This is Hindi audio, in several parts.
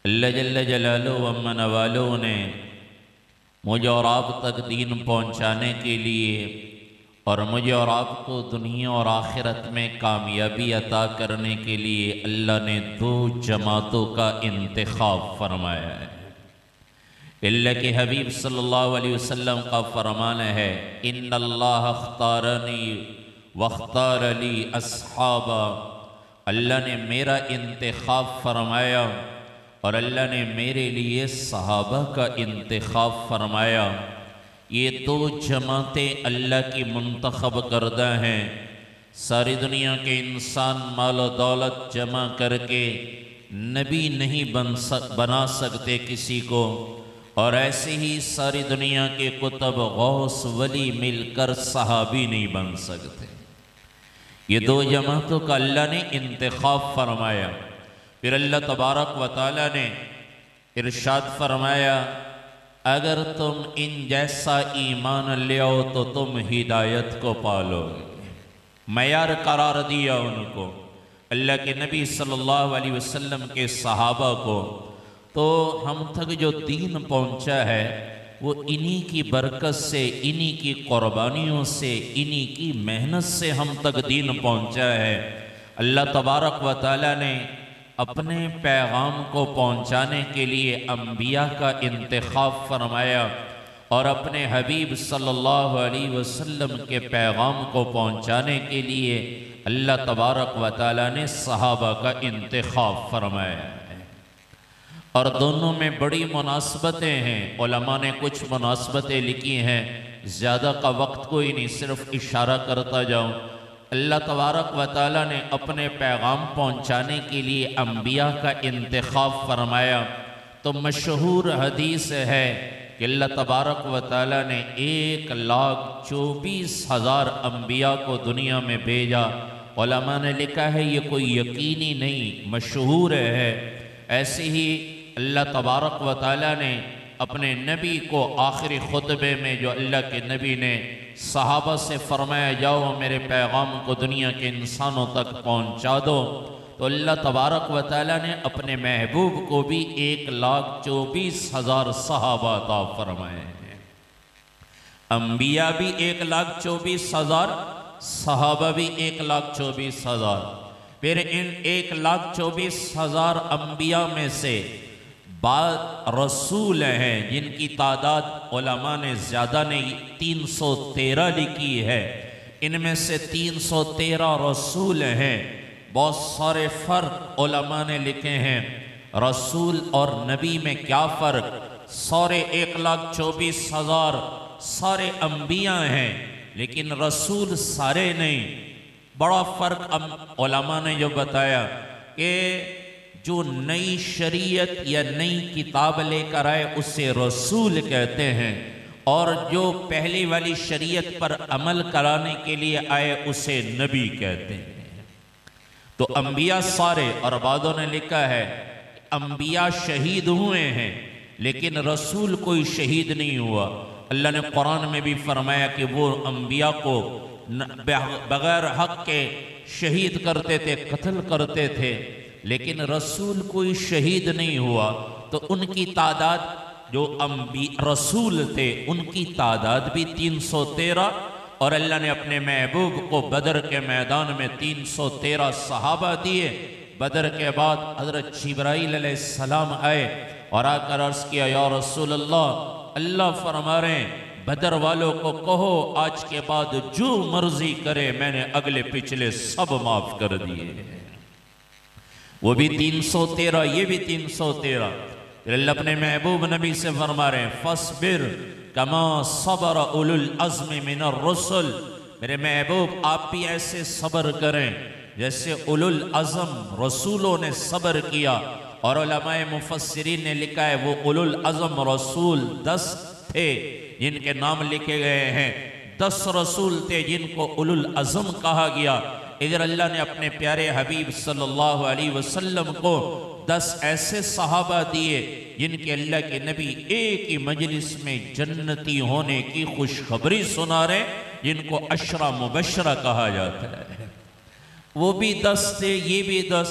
अल्लाह जल्ल जलालुहु व मनवालुहु ने मुझे और आप तक दीन पहुँचाने के लिए और मुझे और आपको दुनिया और आखिरत में कामयाबी अता करने के लिए अल्लाह ने दो जमातों का इंतखाब फरमाया है। अल्लाह के हबीब सल्लल्लाहु अलैहि वसल्लम का फरमान है, इन्नल्लाह अख्तारनी वख्तार ली अस्हाबा। अल्लाह ने मेरा इंतखाब फरमाया और अल्लाह ने मेरे लिए सहाबा का इंतखाब फरमाया। ये दो जमातें अल्लाह की मुंतखब करदा हैं। सारी दुनिया के इंसान माल और दौलत जमा करके नबी नहीं बना सकते किसी को, और ऐसे ही सारी दुनिया के कुतुब गौस वली मिलकर सहाबी नहीं बन सकते। ये दो जमातों का अल्लाह ने इंतखाब फरमाया। फिर अल्लाह तबारक व तआला ने इरशाद फरमाया, अगर तुम इन जैसा ईमान ले आओ तो तुम हिदायत को पालोगे। मयार करार दिया उनको, अल्लाह के नबी सल्लल्लाहु अलैहि वसल्लम के सहाबा को। तो हम तक जो दीन पहुंचा है वो इन्हीं की बरकत से, इन्हीं की कुर्बानियों से, इन्हीं की मेहनत से हम तक दीन पहुंचा है। अल्लाह तबारक व तआला ने अपने पैगाम को पहुंचाने के लिए अंबिया का इंतखाब फरमाया और अपने हबीब सल्लल्लाहु अलैहि वसल्लम के पैगाम को पहुंचाने के लिए अल्लाह तबारक व तआला ने सहाबा का इंतखाब फरमाया है। और दोनों में बड़ी मुनासबतें हैं। उलमा ने कुछ मुनासबतें लिखी हैं, ज़्यादा का वक्त कोई नहीं, सिर्फ इशारा करता जाऊँ। अल्लाह तबारक व तआला ने अपने पैगाम पहुँचाने के लिए अंबिया का इंतखाब फरमाया। तो मशहूर हदीस है कि अल्लाह तबारक व तआला ने 1,24,000 अंबिया को दुनिया में भेजा। उलमा ने लिखा है ये कोई यकीनी नहीं, मशहूर है। ऐसे ही अल्लाह तबारक व तआला ने अपने नबी को आखिरी खुतबे में, जो अल्लाह के नबी ने सहाबा से फरमाया, जाओ मेरे पैगाम को दुनिया के इंसानों तक पहुंचा दो, तो अल्लाह तबारक व तआला ने अपने महबूब को भी 1,24,000 सहाबा अता फरमाए हैं। अंबिया भी 1,24,000, सहाबा भी 1,24,000। फिर इन 1,24,000 अंबिया में से बाद रसूल हैं जिनकी तादाद उलमा ने ज़्यादा नहीं 313 लिखी है। इनमें से 313 रसूल हैं। बहुत सारे फ़र्क उलमा ने लिखे हैं। रसूल और नबी में क्या फ़र्क? सारे 1,24,000 सारे अंबिया हैं, लेकिन रसूल सारे नहीं। बड़ा फ़र्क उलमा ने जो बताया कि जो नई शरीयत या नई किताब लेकर आए उसे रसूल कहते हैं, और जो पहली वाली शरीयत पर अमल कराने के लिए आए उसे नबी कहते हैं। तो अंबिया सारे, और बादों ने लिखा है अंबिया शहीद हुए हैं लेकिन रसूल कोई शहीद नहीं हुआ। अल्लाह ने कुरान में भी फरमाया कि वो अंबिया को बगैर हक के शहीद करते थे, कत्ल करते थे, लेकिन रसूल कोई शहीद नहीं हुआ। तो उनकी तादाद, जो रसूल थे उनकी तादाद भी 313, और अल्लाह ने अपने महबूब को बदर के मैदान में 313 सहाबा दिए। बदर के बाद हज़रत जिब्राईल अलैहिस्सलाम आए और आकर अर्ज़ किया, या रसूल अल्लाह, अल्लाह फरमा रहे हैं बदर वालों को कहो आज के बाद जो मर्जी करे, मैंने अगले पिछले सब माफ़ कर दिए। वो भी 313, ये भी 313। अल्लाह अपने महबूब नबी से फरमा रहे हैं, फस्बिर कमा सबर उलुल अज़्म मिनर रसुल। मेरे महबूब आप भी ऐसे सब्र करें जैसे उलुल अज़्म रसूलों ने सब्र किया। और उलमाए मुफस्सिरीन ने लिखा है वो उलुल अज़्म रसूल 10 थे जिनके नाम लिखे गए हैं। 10 रसूल थे जिनको उलुल अज़्म कहा गया। इधर अल्लाह ने अपने प्यारे हबीब सल्लल्लाहु अलैहि वसल्लम को 10 ऐसे सहाबा दिए जिनके अल्लाह के नबी एक ही मजलिस में जन्नती होने की खुशखबरी सुना रहे, जिनको अशरा मुबशरा कहा जाता है। वो भी 10 थे, ये भी 10।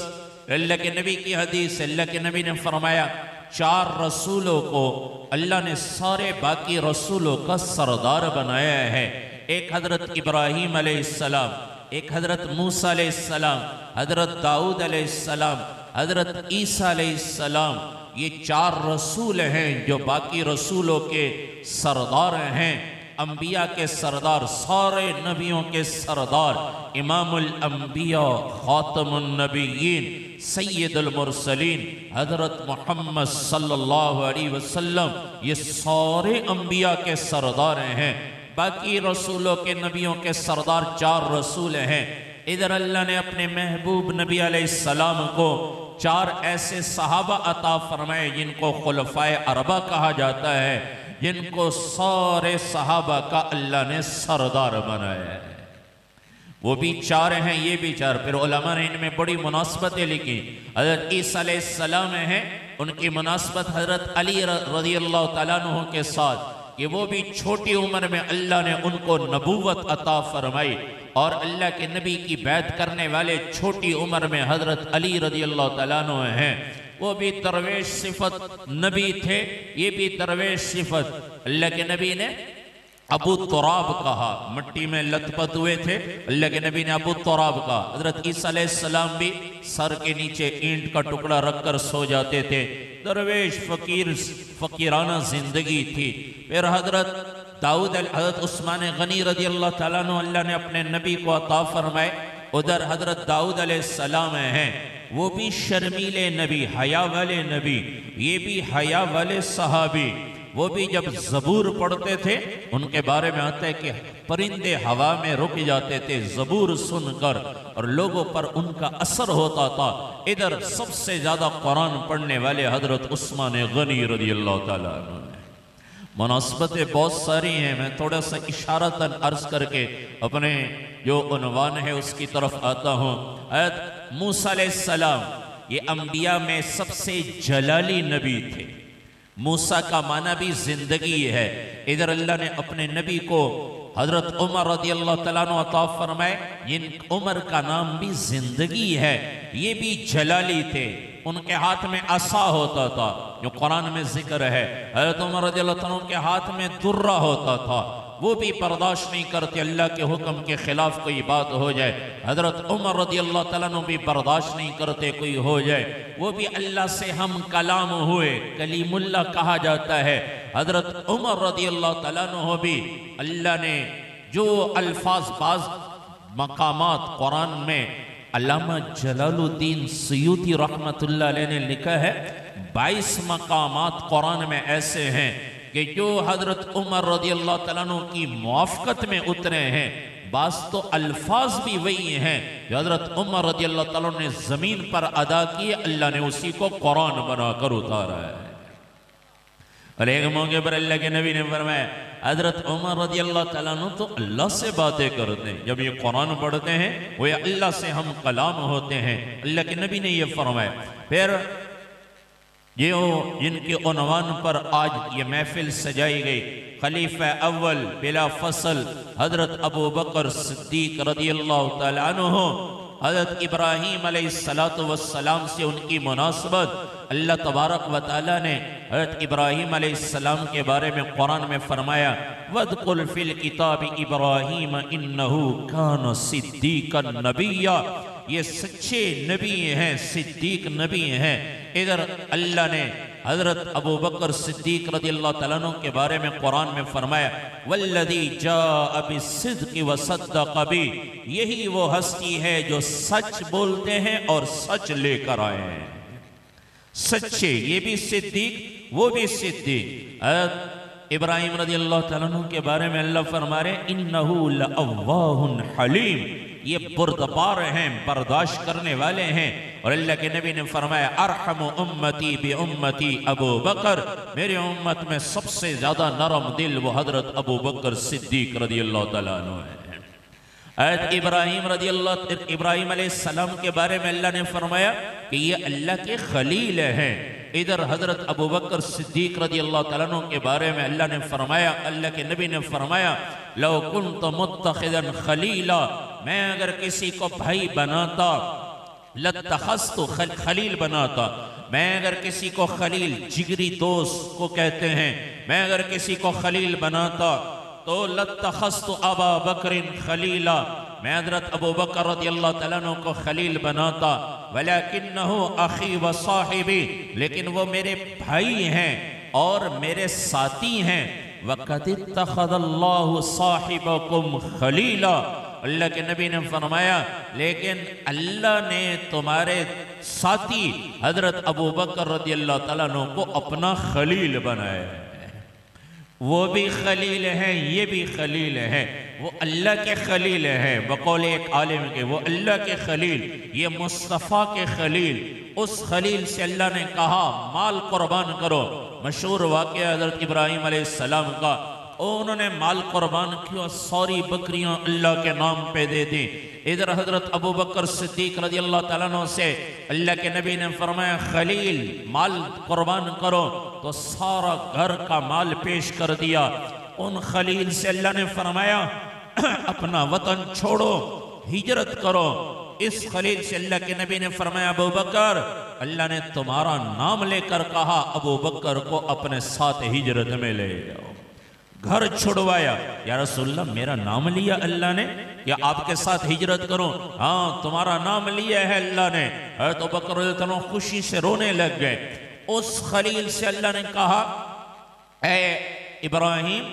अल्लाह के नबी की हदीस, अल्लाह के नबी ने फरमाया 4 रसूलों को अल्लाह ने सारे बाकी रसूलों का सरदार बनाया है। एक हजरत इब्राहीम अलैहिस्सलाम, एक हजरत मूसा अलैहिस्सलाम, हजरत दाऊद अलैहिस्सलाम, हजरत ईसा अलैहिस्सलाम। ये 4 रसूल हैं जो बाकी रसूलों के सरदार हैं, अंबिया के सरदार, सारे नबियों के सरदार, इमामुल अंबिया, खातमुन नबिय्यीन, सैयदुल मुरसलीन हजरत मोहम्मद सल्लल्लाहु अलैहि वसल्लम, ये सारे अंबिया के सरदार हैं। बाकी रसूलों के नबियों के सरदार 4 रसूल हैं। इधर अल्लाह ने अपने महबूब नबी अलैहिस्सलाम को 4 ऐसे सहाबा अता फरमाए जिनको खुलफाए अरबा कहा जाता है, जिनको सारे सहाबा का अल्लाह ने सरदार बनाया है। वो भी 4 हैं, ये भी 4। फिर उलमा ने इनमें बड़ी मुनासबतें लिखी। हजरत ईसा अलैहिस्सलाम हैं, उनकी मुनासबत हजरत अली रज़ियल्लाहु तआला अन्हु के साथ कि वो भी छोटी उम्र में अल्लाह ने उनको नबूवत अता फरमाई, और अल्लाह के नबी की बैत करने वाले छोटी उम्र में हजरत अली रज़ियल्लाहु तआला अन्हु हैं। वो भी दरवेश सिफत नबी थे, ये भी दरवेश सिफत। अल्लाह के नबी ने अबू तुराब कहा, मिट्टी में लथपथ हुए थे, अल्लाह के नबी ने अबू तुराब कहा। हजरत ईसा अलैहिस्सलाम भी सर के नीचे ईंट का टुकड़ा रखकर सो जाते थे। दरवेश फकीराना जिंदगी थी। फिर हजरत दाऊद, हजरत उस्मान गनी रज़ियल्लाहु तआला अन्हु अल्लाह ने अपने नबी को अता फरमाए। उधर हजरत दाऊद अलैहिस्सलाम हैं, वो भी शर्मीले नबी, हया वाले नबी, ये भी हया वाले सहाबी। वो भी जब ज़बूर पढ़ते थे, उनके बारे में आता है कि परिंदे हवा में रुक जाते थे ज़बूर सुनकर, और लोगों पर उनका असर होता था। इधर सबसे ज़्यादा कुरान पढ़ने वाले हजरत उस्मान गनी रज़ियल्लाहु तआला अन्हु। मुनासबतें बहुत सारी हैं, मैं थोड़ा सा इशारतन अर्ज करके अपने जो उन्वान है उसकी तरफ आता हूँ। हज़रत मूसा अलैहिस्सलाम ये अंबिया में सबसे जलाली नबी थे। मूसा का माना भी जिंदगी है। इधर अल्लाह ने अपने नबी को हजरत उमर रज़ियल्लाहु तआला अन्हु अता फरमाए, जिन उमर का नाम भी जिंदगी है। ये भी जलाली थे, उनके हाथ में असा होता था जो कुरान में जिक्र है। हजरत उमर रज़ियल्लाहु तआला अन्हु के हाथ में दुर्रा होता था, वो भी बर्दाश्त नहीं करते अल्लाह के हुक्म के खिलाफ कोई बात हो जाए। हजरत उमर रज़ियल्लाहु तआला अन्हु भी बर्दाश्त नहीं करते कोई हो जाए। वो भी अल्लाह से हम कलाम हुए, कलीमुल्लाह कहा जाता है। हजरत उमर रज़ियल्लाहु तआला अन्हु भी अल्लाह ने जो अल्फाज बाज मकामात कुरान में, अल्लामा जलालुद्दीन सुयूती रहमतुल्लाह अलैह ने लिखा है 22 मकामात कुरान में ऐसे हैं कि जो हजरत उमर रज़ियल्लाहु तआला अन्हु की मुआफ़क़त में उतरे हैं। बास तो अल्फाज भी वही हैं जो हजरत उमर रज़ियल्लाहु तआला अन्हु ने ज़मीन पर अदा किए, अल्लाह ने उसी को कुरान बनाकर उतारा है। और एक मौके पर अल्लाह के नबी ने फरमाया, हजरत उमर रज़ियल्लाहु तआला अन्हु तो अल्लाह से बातें करते हैं, जब ये कुरान पढ़ते हैं वो ये अल्लाह से हम कलाम होते हैं। अल्लाह के नबी ने ये फरमाया। फिर ये जिनके उन्वान पर आज ये महफिल सजाई गई, खलीफा अव्वल बिला फसल हजरत अबू बकर सिद्दीक रज़ियल्लाहु तआला अन्हु, हजरत इब्राहीम अलैहिस्सलातु वस्सलाम से उनकी मुनासबत। अल्लाह तबारक व तआला ने हजरत इब्राहीम अलैहिस्सलाम के बारे में कुरान में फरमाया, वज़कुर फिल किताब इब्राहीम इन्नहु कान सिद्दीकन नबिय्या, ये सच्चे नबी हैं, सिद्दीक नबी हैं। इधर अल्लाह ने हजरत अबू बकर सिद्दीक रज़ियल्लाहु तआला अन्हु के बारे में कुरान में फरमाया, वल्लज़ी जाअ बिस्सिद्क़ि व सद्दक़ बि, यही वो हस्ती है जो सच बोलते हैं और सच लेकर आए हैं। सच्चे, ये भी सिद्दीक, वो भी सिद्दीक। इब्राहीम रज़ियल्लाहु तआला अन्हु के बारे में अल्लाह फरमा रहे, इन्नहु लअव्वाहुन हलीम, ये बुर्दबार हैं, बर्दाश्त करने वाले हैं। और अल्लाह के नबी ने फरमाया, अरहमु उम्मती बि उम्मती अबू बकर, मेरे उम्मत में सबसे ज्यादा नरम दिल वो हजरत अबू बकर सिद्दीक रज़ियल्लाहु तआला अन्हु है। हज़रत इब्राहीम अलैहिस्सलाम के बारे में अल्लाह ने फरमाया कि ये अल्लाह के खलील हैं। इधर हजरत अबू बकर सिद्दीक रज़ियल्लाहु तआला अन्हु के बारे में अल्लाह ने फरमाया, अल्लाह के नबी ने फरमाया, लौ कुन्त मुत्तखिदन खलीला, मैं अगर किसी को भाई बनाता लत्तखस्तु खलील बनाता। मैं अगर किसी को खलील जिगरी दोस्त को कहते हैं, मैं अगर किसी को खलील बनाता तो लत्तखस्तु अबा बकरिन खलीला, मैं हज़रत अबू बकर रज़ियल्लाहु तआला अन्हु को खलील बनाता। वलाकिन्नहु अखी व साहिबी, लेकिन वो मेरे भाई हैं और मेरे साथी हैं। वक़द इत्तख़ज़ल्लाहु साहिबकुम खलीला, अल्लाह के नबी ने फरमाया लेकिन अल्लाह ने तुम्हारे साथी हज़रत अबू बकर रज़ियल्लाहु तआला अन्हु को अपना खलील बनाया। वो भी खलील हैं, ये भी खलील हैं, वो अल्लाह के खलील हैं। बकौल एक आलिम के वो अल्लाह के खलील, ये मुस्तफ़ा के खलील। उस खलील से अल्लाह ने कहा माल कुर्बान करो। मशहूर वाक़या हज़रत इब्राहीम अलैहिस्सलाम का, उन्होंने माल कुर्बान किया, सारी बकरियां अल्लाह के नाम पे दे दी। इधर हज़रत अबू बकर सिद्दीक रज़ियल्लाहु तआला अन्हु से अल्लाह के नबी ने फरमाया खलील माल कुर्बान करो, तो सारा घर का माल पेश कर दिया। उन खलील से अल्लाह ने फरमाया अपना वतन छोड़ो, हिजरत करो। इस खलील से अल्लाह के नबी ने फरमाया अबू बकर, अल्लाह ने तुम्हारा नाम लेकर कहा अबू बकर को अपने साथ हिजरत में ले जाओ। घर छुड़वाया, या रसूलल्लाह मेरा नाम लिया अल्लाह ने, या आपके साथ हिजरत करूं? हाँ तुम्हारा नाम लिया है अल्लाह ने। तो बकर खुशी से रोने लग गए। उस खलील से अल्लाह ने कहा ऐ इब्राहिम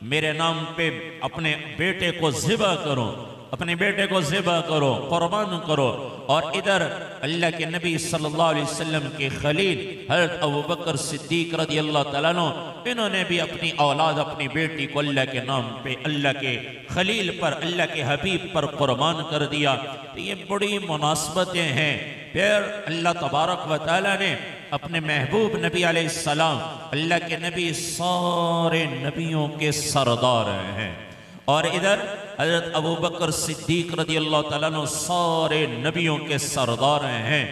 मेरे नाम पे अपने बेटे को ज़िबा करो, अपने बेटे को ज़िबा करो, कुर्बान करो। और इधर अल्लाह के नबी सल्लल्लाहु अलैहि वसल्लम के खलील हज़रत अबू बकर सिद्दीक रज़ियल्लाहु तआला अन्हु, इन्होंने भी अपनी औलाद अपनी बेटी को अल्लाह के नाम पे अल्लाह के खलील पर अल्लाह के हबीब पर कुर्बान कर दिया। तो ये बड़ी मुनासबतें हैं। फिर अल्लाह तबारक व तआला ने अपने महबूब नबी अलैहिस्सलाम, अल्लाह के नबी सारे नबियों के सरदार हैं, और इधर हज़रत अबू बकर सिद्दीक रज़ियल्लाहु तआला अन्हु सारे नबियों के सरदार हैं।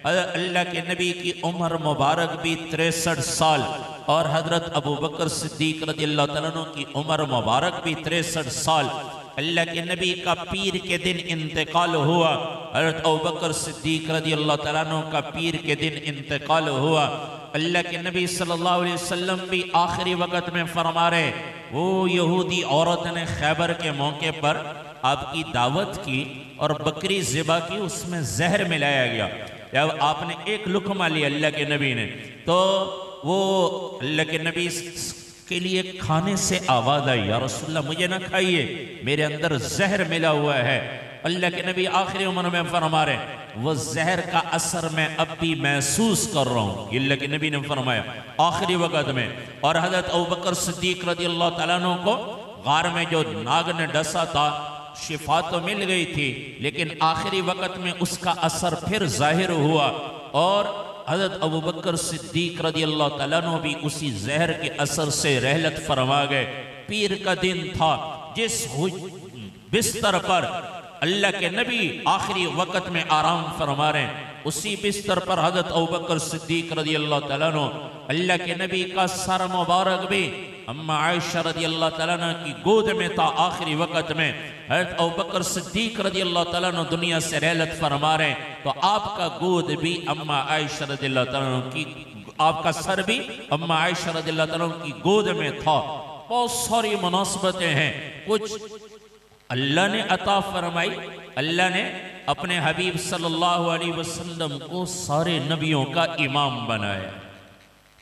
अल्लाह के नबी की उम्र मुबारक भी 63 साल, और हज़रत अबू बकर सिद्दीक रज़ियल्लाहु तआला अन्हु की उम्र मुबारक भी 63 साल। अल्लाह के नबी का पीर के दिन इंतकाल हुआ। हज़रत अबू बकर सिद्दीक रज़ियल्लाहु तआला अन्हु का पीर के दिन इंतकाल हुआ। अल्लाह के नबी सल्लल्लाहु अलैहि वसल्लम भी आखिरी वक़्त में फरमा रहे, वो यहूदी औरत ने खैबर के मौके पर आपकी दावत की और बकरी ज़िबा की, उसमें जहर मिलाया गया। जब आपने एक लुक़मा लिया अल्लाह के नबी ने, तो वो अल्लाह के नबी के लिए खाने से आवाज़ आई, या रसूलल्लाह मुझे ना खाइए, मेरे अंदर जहर मिला हुआ है। अल्लाह के नबी आखिरी उम्र में फरमा रहे, वो जहर का असर मैं अब भी महसूस कर रहा हूँ, अल्लाह के नबी ने फरमाया आखिरी वक़्त में। और हज़रत अबू बकर सिद्दीक रज़ियल्लाहु तआला अन्हु को गार में जो नाग ने डसा था, शिफा तो मिल गई थी, लेकिन आखिरी वक़्त में उसका असर फिर जाहिर हुआ, और हज़रत अबू बकर सिद्दीक रज़ियल्लाहु तआला अन्हु भी उसी जहर के असर से रहलत फरमा गए। पीर का दिन था, जिस बिस्तर पर अल्लाह के नबी आखिरी वक़्त में आराम फरमा रहे, उसी बिस्तर पर हज़रत अबू बकर सिद्दीक रज़ियल्लाहु तआला अन्हु, अल्लाह के नबी का सर मुबारक भी अम्मा आयशा रज़ियल्लाहु तआला अन्हा की गोद में था। आखिरी वक़्त में हज़रत अबू बकर सिद्दीक रज़ियल्लाहु तआला अन्हु दुनिया से रहलत फरमा रहे, तो आपका गोद भी अम्मा आयशा रज़ियल्लाहु तआला अन्हा की, आपका सर भी अम्मा आयशा रज़ियल्लाहु तआला अन्हा की गोद में था। बहुत सारी मुनासबतें हैं। कुछ अल्लाह ने अता फरमाई, अल्लाह ने अपने हबीब सल्लल्लाहु अलैहि वसल्लम को सारे नबियों का इमाम बनाया,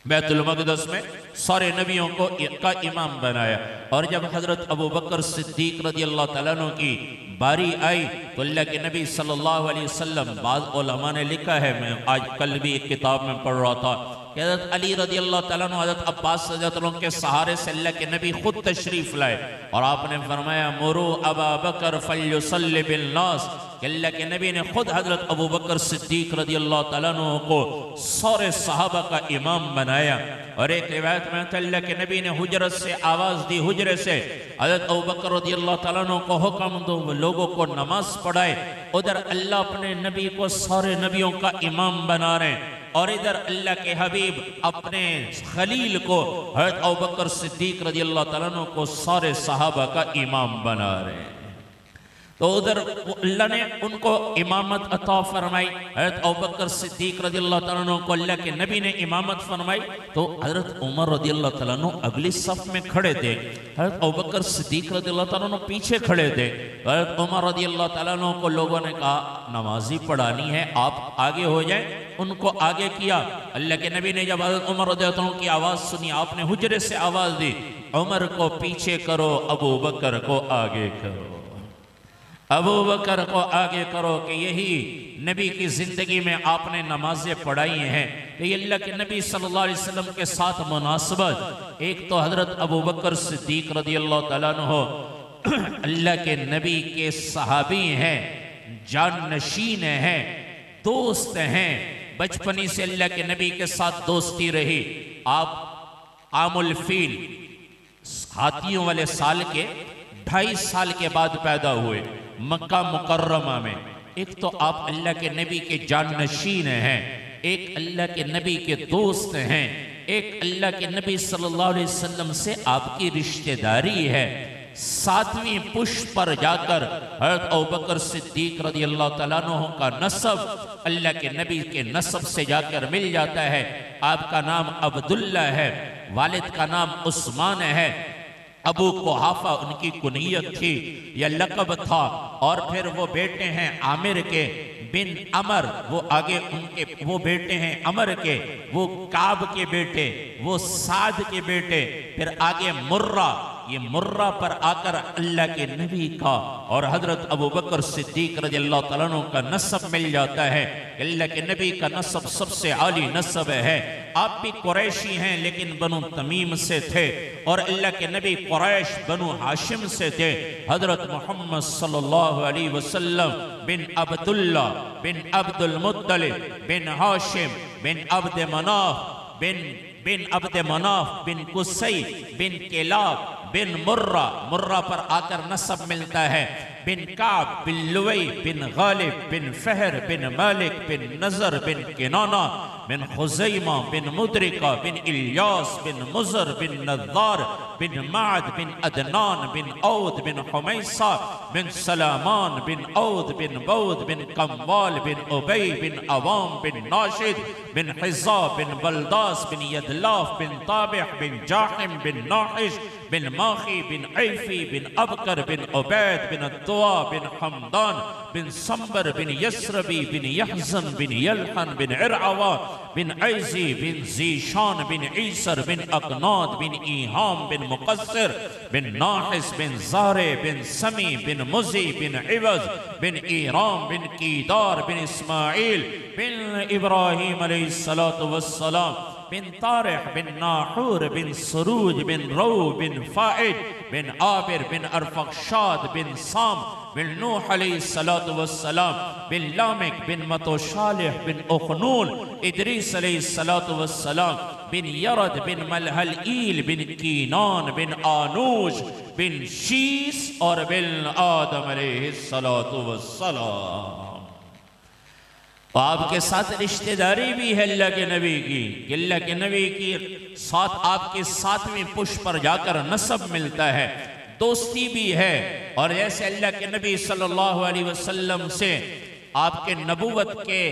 बैतुल मक़दस में सारे नबियों को का इमाम बनाया। और जब हज़रत अबू बकर सिद्दीक रज़ियल्लाहु तआला अन्हु की बारी आई, तो अल्लाह के नबी सल्लल्लाहु अलैहि वसल्लम, बाद उलमा ने लिखा है, मैं आज कल भी एक किताब में पढ़ रहा था, कि हज़रत अली रज़ियल्लाहु तआला अन्हु हज़रत अब्बास रज़ियल्लाहु अन्हु के सहारे से अल्लाह के नबी खुद तशरीफ़ लाए, और आपने फरमाया मुरू अबा बकर फल्युसल्लि बिन्नास, कि अल्लाह के नबी ने खुद हज़रत अबू बकर सिद्दीक रज़ियल्लाहु तआला अन्हु को सारे सहाबा का इमाम बनाया। और एक रिवायत में अल्लाह के नबी ने हुजरत से आवाज़ दी, हुजरे से हज़रत अबू बकर रज़ियल्लाहु तआला अन्हु को हुक्म दो, लोगों को नमाज पढ़ाए। उधर अल्लाह अपने नबी को सारे नबियों का इमाम बना रहे, और इधर अल्लाह के हबीब अपने खलील को हज़रत अबू बकर सिद्दीक रज़ियल्लाहु तआला अन्हु को सारे सहाबा का इमाम बना रहे हैं। तो उधर अल्लाह ने उनको इमामत अता फरमाई। हज़रत अबू बकर सिद्दीक रज़ियल्लाहु तआला अन्हु को अल्लाह के नबी ने इमामत फरमाई। तो हज़रत उमर रज़ियल्लाहु तआला अन्हु अगली सफ में खड़े थे, हज़रत अबू बकर सिद्दीक रज़ियल्लाहु तआला अन्हु पीछे खड़े थे। हज़रत उमर रज़ियल्लाहु तआला अन्हु को लोगों ने कहा नमाजी पढ़ानी है, आप आगे हो जाएं। उनको आगे किया। अल्लाह के नबी ने जब हज़रत उमर रज़ियल्लाहु तआला की आवाज़ सुनी, आपने हुजरे से आवाज़ दी, उमर को पीछे करो, अबू बकर को आगे करो, अबू बकर को आगे करो। कि यही नबी की ज़िंदगी में आपने नमाजें पढ़ाई हैं। तो ये अल्लाह के नबी सल्लल्लाहु अलैहि वसल्लम के साथ मुनासबत, एक तो हज़रत अबू बकर सिद्दीक रज़ियल्लाहु तआला अन्हु अल्लाह के नबी के सहाबी हैं, जाननशीन हैं, दोस्त हैं, बचपनी से अल्लाह के नबी के साथ दोस्ती रही। आप आमुल फील हाथियों वाले साल के 2.5 साल के बाद पैदा हुए मक्का मुकर्रमा में। एक तो आप अल्लाह के नबी के जाननशीन हैं, एक अल्लाह के नबी के दोस्त हैं, एक अल्लाह के नबी सल्लल्लाहु अलैहि वसल्लम से आपकी रिश्तेदारी है। 7वीं पुष्प पर जाकर हज़रत अबू बकर सिद्दीक रज़ियल्लाहु तआला अन्हु का नसब अल्लाह के नबी के नसब से जाकर मिल जाता है। आपका नाम अब्दुल्ला है, वालिद का नाम उस्मान है, अबू कुहाफा उनकी कुनियत थी या लक़ब था, और फिर वो बेटे हैं आमिर के बिन अमर, वो आगे उनके वो बेटे हैं अमर के, वो काब के बेटे, वो साद के बेटे, फिर आगे मुर्रा। ये मुर्रा पर आकर अल्लाह के नबी का और हजरत अबू बकर सिद्दीक रज़ियल्लाहु तआला अन्हु का नसब मिल जाता है। अल्लाह के नबी का नसब सबसे आली नसब है। आप भी कुरैशी हैं लेकिन बनु तमीम से थे, और अल्लाह के नबी कुरैश बनु हाशिम से थे। हजरत मोहम्मद सल्लल्लाहु अलैहि वसल्लम बिन अब्दुल्ला बिन अब्दुल मुत्तलिब बिन हाशिम बिन अब्द मनाफ बिन अब्द मनाफ बिन कुसै बिन किलाब बिन मुर्रा, मुर्रा पर आकर नसब मिलता है, बिन काब बिन लुवै बिन गालिब बिन फहर बिन मालिक बिन नजर बिन किनाना बिन खुजैमा बिन मुद्रिका बिन इलियास बिन मुजर बिन नज़ार बिन माद बिन अदनान बिन औद बिन हुमैसा बिन सलामान बिन औद बिन बौद बिन कमवाल बिन उबै बिन अवाम बिन नाशिद बिन हिज़ा बिन बलदास बिन यदलाफ बिन ताबिह बिन जाहिम बिन नाहिश बिन माखी बिन ऐफी बिन अबकर बिन उबैद बिन दुआ बिन हमदान बिन संबर बिन यसरबी बिन यहजन बिन यलहन बिन इरअवा बिन ऐजी बिन जीशान बिन ईसर बिन अकनाद बिन ईहाम बिन मुकस्सिर बिन नाहिस बिन ज़ारे बिन समी बिन मुजी बिन इवज बिन ईराम बिन कीदार बिन इस्माइल बिन इब्राहिम अलैहिस्सलातु वस्सलाम बिन तारिह बिन नाहूर बिन सरूज बिन रौ बिन फाइद बिन आबिर बिन अरफक्षाद बिन साम बिन नूह अलैहिस्सलातु वस्सलाम बिन लामिक बिन मतोशालिह बिन उखनून इदरीस अलैहिस्सलातु वस्सलाम बिन यरद बिन मलहलईल बिन कीनान बिन आनूज बिन शीस और बिन आदम अलैहिस्सलातु वस्सलाम। आपके साथ रिश्तेदारी भी है अल्लाह के नबी की। अल्लाह के नबी की साथ आपके 7वीं पुष्प पर जाकर नसब मिलता है, दोस्ती भी है। और जैसे अल्लाह के नबी सल्लल्लाहु अलैहि वसल्लम से आपके नबूवत के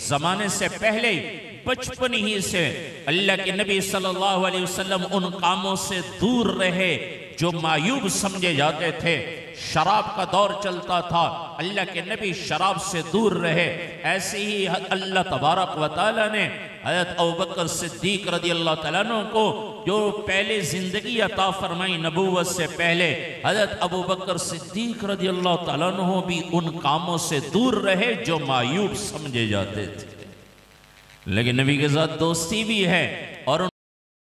ज़माने से पहले बचपन ही से अल्लाह के नबी सल्लल्लाहु अलैहि वसल्लम उन कामों से दूर रहे जो मायूब समझे जाते थे। शराब का दौर चलता था, अल्लाह के नबी शराब से दूर रहे। ऐसे ही अल्लाह तबारक व तआला ने हज़रत अबू बकर सिद्दीक रज़ियल्लाहु तआला अन्हु को जो पहले ज़िंदगी अता फरमाई नबूवत से पहले, हज़रत अबू बकर सिद्दीक रज़ियल्लाहु तआला अन्हु भी उन कामों से दूर रहे जो मायूब समझे जाते थे। लेकिन नबी के साथ दोस्ती भी है और